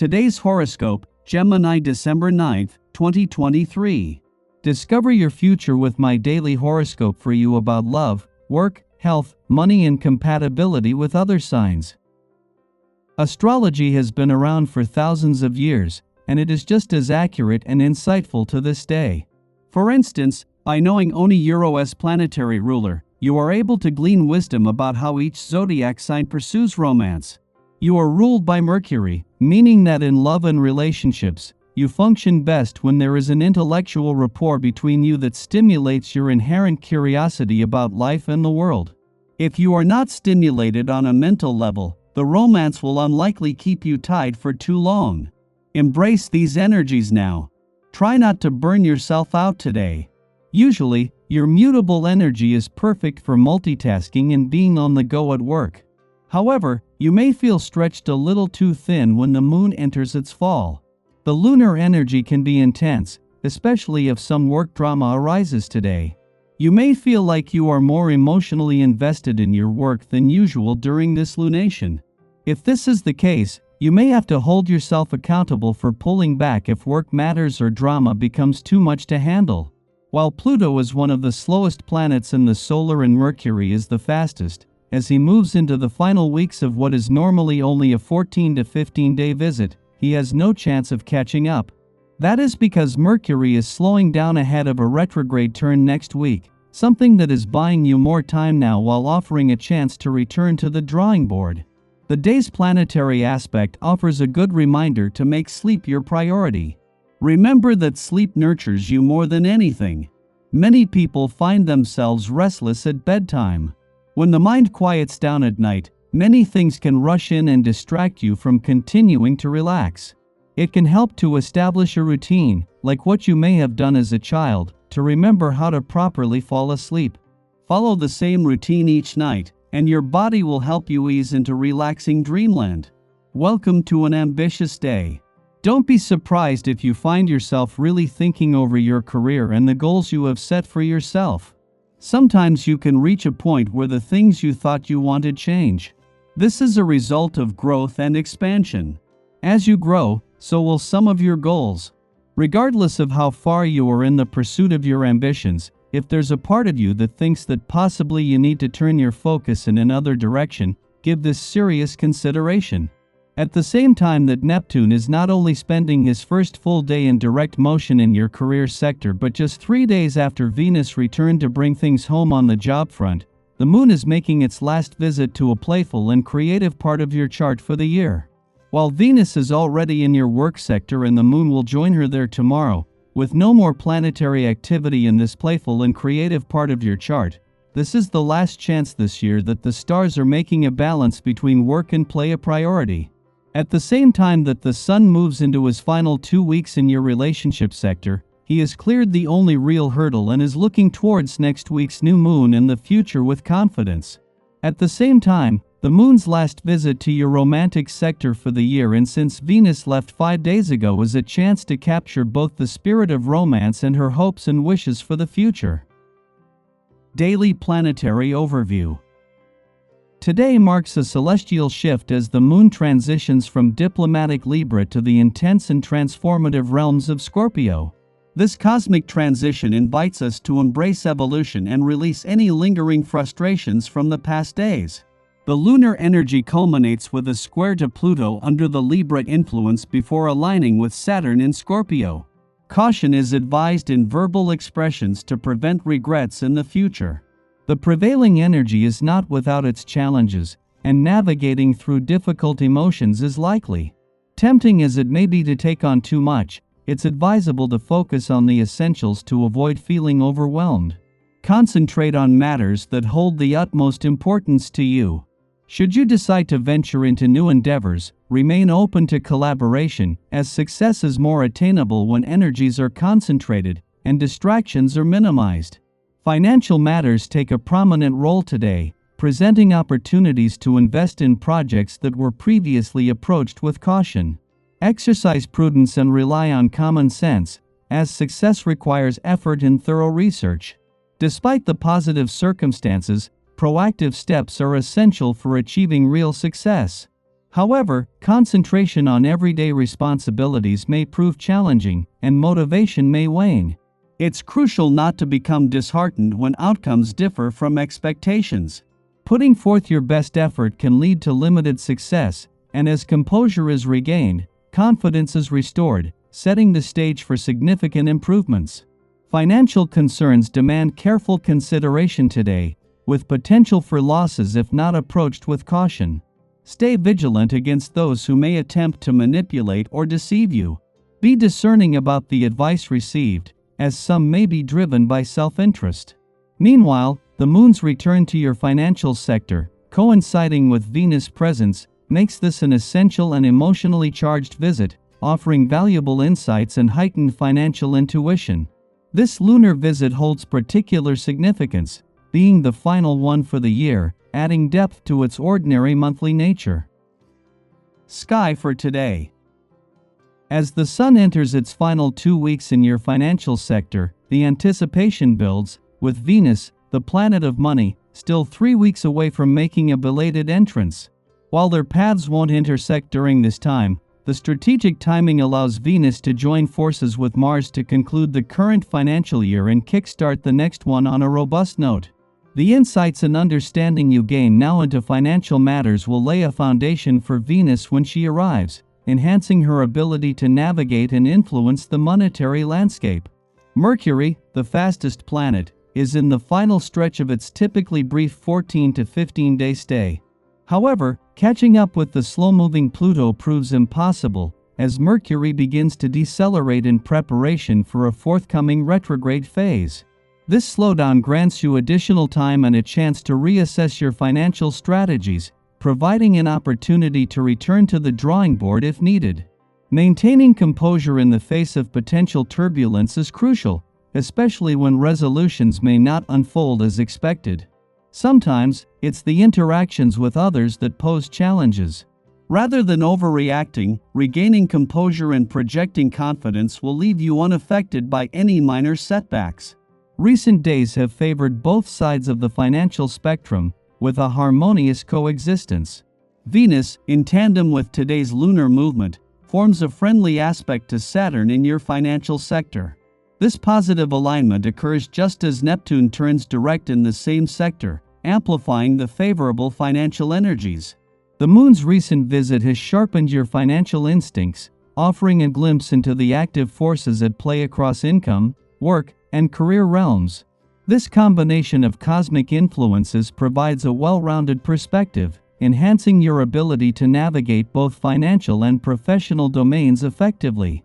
Today's horoscope, Gemini December 9th, 2023. Discover your future with my daily horoscope for you about love, work, health, money and compatibility with other signs. Astrology has been around for thousands of years, and it is just as accurate and insightful to this day. For instance, by knowing Euros' planetary ruler, you are able to glean wisdom about how each zodiac sign pursues romance. You are ruled by Mercury, meaning that in love and relationships, you function best when there is an intellectual rapport between you that stimulates your inherent curiosity about life and the world. If you are not stimulated on a mental level, the romance will unlikely keep you tied for too long. Embrace these energies now. Try not to burn yourself out today. Usually, your mutable energy is perfect for multitasking and being on the go at work. However, you may feel stretched a little too thin when the moon enters its fall. The lunar energy can be intense, especially if some work drama arises today. You may feel like you are more emotionally invested in your work than usual during this lunation. If this is the case, you may have to hold yourself accountable for pulling back if work matters or drama becomes too much to handle. While Pluto is one of the slowest planets in the solar and Mercury is the fastest, as he moves into the final weeks of what is normally only a 14 to 15-day visit, he has no chance of catching up. That is because Mercury is slowing down ahead of a retrograde turn next week, something that is buying you more time now while offering a chance to return to the drawing board. The day's planetary aspect offers a good reminder to make sleep your priority. Remember that sleep nurtures you more than anything. Many people find themselves restless at bedtime. When the mind quiets down at night, many things can rush in and distract you from continuing to relax. It can help to establish a routine, like what you may have done as a child, to remember how to properly fall asleep. Follow the same routine each night, and your body will help you ease into relaxing dreamland. Welcome to an ambitious day. Don't be surprised if you find yourself really thinking over your career and the goals you have set for yourself. Sometimes you can reach a point where the things you thought you wanted change. This is a result of growth and expansion. As you grow, so will some of your goals. Regardless of how far you are in the pursuit of your ambitions, if there's a part of you that thinks that possibly you need to turn your focus in another direction, give this serious consideration. At the same time that Neptune is not only spending his first full day in direct motion in your career sector but just 3 days after Venus returned to bring things home on the job front, the moon is making its last visit to a playful and creative part of your chart for the year. While Venus is already in your work sector and the moon will join her there tomorrow, with no more planetary activity in this playful and creative part of your chart, this is the last chance this year that the stars are making a balance between work and play a priority. At the same time that the sun moves into his final 2 weeks in your relationship sector, he has cleared the only real hurdle and is looking towards next week's new moon and the future with confidence. At the same time, the moon's last visit to your romantic sector for the year and since Venus left 5 days ago is a chance to capture both the spirit of romance and her hopes and wishes for the future. Daily Planetary Overview. Today marks a celestial shift as the moon transitions from diplomatic Libra to the intense and transformative realms of Scorpio. This cosmic transition invites us to embrace evolution and release any lingering frustrations from the past days. The lunar energy culminates with a square to Pluto under the Libra influence before aligning with Saturn in Scorpio. Caution is advised in verbal expressions to prevent regrets in the future. The prevailing energy is not without its challenges, and navigating through difficult emotions is likely. Tempting as it may be to take on too much, it's advisable to focus on the essentials to avoid feeling overwhelmed. Concentrate on matters that hold the utmost importance to you. Should you decide to venture into new endeavors, remain open to collaboration, as success is more attainable when energies are concentrated and distractions are minimized. Financial matters take a prominent role today, presenting opportunities to invest in projects that were previously approached with caution. Exercise prudence and rely on common sense, as success requires effort and thorough research. Despite the positive circumstances, proactive steps are essential for achieving real success. However, concentration on everyday responsibilities may prove challenging, and motivation may wane. It's crucial not to become disheartened when outcomes differ from expectations. Putting forth your best effort can lead to limited success, and as composure is regained, confidence is restored, setting the stage for significant improvements. Financial concerns demand careful consideration today, with potential for losses if not approached with caution. Stay vigilant against those who may attempt to manipulate or deceive you. Be discerning about the advice received, as some may be driven by self-interest. Meanwhile, the moon's return to your financial sector, coinciding with Venus' presence, makes this an essential and emotionally charged visit, offering valuable insights and heightened financial intuition. This lunar visit holds particular significance, being the final one for the year, adding depth to its ordinary monthly nature. Sky for today. As the sun enters its final 2 weeks in your financial sector, the anticipation builds, with Venus, the planet of money, still 3 weeks away from making a belated entrance. While their paths won't intersect during this time, the strategic timing allows Venus to join forces with Mars to conclude the current financial year and kickstart the next one on a robust note. The insights and understanding you gain now into financial matters will lay a foundation for Venus when she arrives, enhancing her ability to navigate and influence the monetary landscape. Mercury, the fastest planet, is in the final stretch of its typically brief 14 to 15-day stay. However, catching up with the slow-moving Pluto proves impossible, as Mercury begins to decelerate in preparation for a forthcoming retrograde phase. This slowdown grants you additional time and a chance to reassess your financial strategies, providing an opportunity to return to the drawing board if needed. Maintaining composure in the face of potential turbulence is crucial, especially when resolutions may not unfold as expected. Sometimes, it's the interactions with others that pose challenges. Rather than overreacting, regaining composure and projecting confidence will leave you unaffected by any minor setbacks. Recent days have favored both sides of the financial spectrum, with a harmonious coexistence. Venus, in tandem with today's lunar movement, forms a friendly aspect to Saturn in your financial sector. This positive alignment occurs just as Neptune turns direct in the same sector, amplifying the favorable financial energies. The moon's recent visit has sharpened your financial instincts, offering a glimpse into the active forces at play across income, work, and career realms. This combination of cosmic influences provides a well-rounded perspective, enhancing your ability to navigate both financial and professional domains effectively.